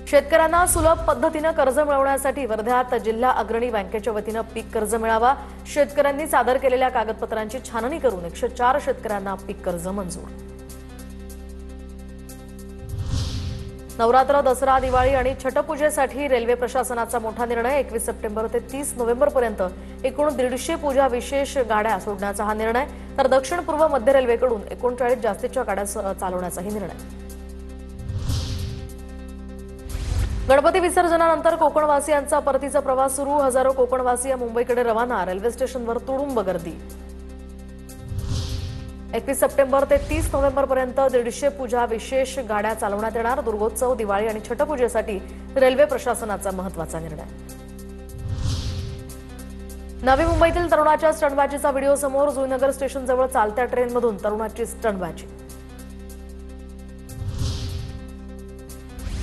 शेतकऱ्यांना सुलभ पद्धतीने कर्ज मिळवण्यासाठी वर्ध्यात जिल्हा अग्रणी बँकेच्या वतीने पीक कर्ज मिळावा। शेतकऱ्यांनी सादर केलेल्या कागदपत्रांची छाननी करून 104 शेतकऱ्यांना पीक कर्ज मंजूर। नवरात्र, दसरा, दिवाळी आणि छठपूजेसाठी रेल्वे प्रशासनाचा मोठा निर्णय। 21 सप्टेंबर ते 30 नोव्हेंबर पर्यंत एकूण 150 पूजा विशेष गाड्या सोडण्याचा हा निर्णय। तर दक्षिण पूर्व मध्य रेल्वेकडून 39 जास्तीच्या गाड्या चालवण्याचाही निर्णय। गणपती विसर्जनानंतर कोकणवासियांचा परतीचा प्रवास सुरू। हजारो कोकणवासी मुंबईकडे रवाना। रेल्वे स्टेशनवर तुडुंब गर्दी। 21 सप्टेंबर ते 30 नोव्हेंबर पर्यंत 150 पूजा विशेष गाड्या चालवण्यात येणार। दुर्गोत्सव, दिवाळी आणि छठपूजेसाठी रेल्वे प्रशासनाचा महत्त्वाचा निर्णय। नवी मुंबईतील तरुणाच्या स्टंटबाजीचा व्हिडिओ समोर। जुईनगर स्टेशनजवळ चालत्या ट्रेनमधून तरुणाची स्टंटबाजी।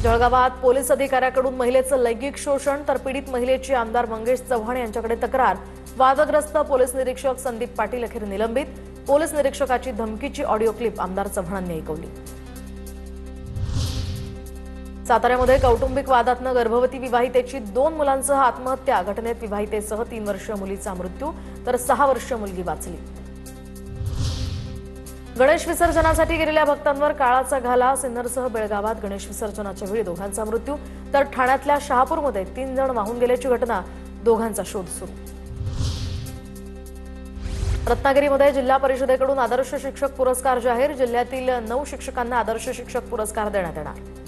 जळगावात पोलीस अधिकाऱ्याकडून महिलेचं लैंगिक शोषण। तर पीडित महिलेची आमदार मंगेश चव्हाण यांच्याकडे तक्रार। वादग्रस्त पोलीस निरीक्षक संदीप पाटील अखेर निलंबित। पोलीस निरीक्षकाची धमकीची ऑडिओ क्लिप आमदार चव्हाणांनी ऐकवली। साताऱ्यामध्ये कौटुंबिक वादातनं गर्भवती विवाहितेची 2 मुलांसह आत्महत्या। घटनेत विवाहितेसह 3 वर्षीय मुलीचा मृत्यू तर 6 वर्षीय मुलगी वाचली। गणेश विसर्जनासाठी गेलेल्या भक्तांवर काळाचा घाला। सिन्नरसह बेळगावात गणेश विसर्जनाच्या वेळी दोघांचा मृत्यू तर ठाण्यातल्या शहापूरमध्ये 3 जण वाहून गेल्याची घटना। दोघांचा शोध सुरू। रत्नागिरीमध्ये जिल्हा परिषदेकडून आदर्श शिक्षक पुरस्कार जाहीर। जिल्ह्यातील 9 शिक्षकांना आदर्श शिक्षक पुरस्कार देण्यात येणार।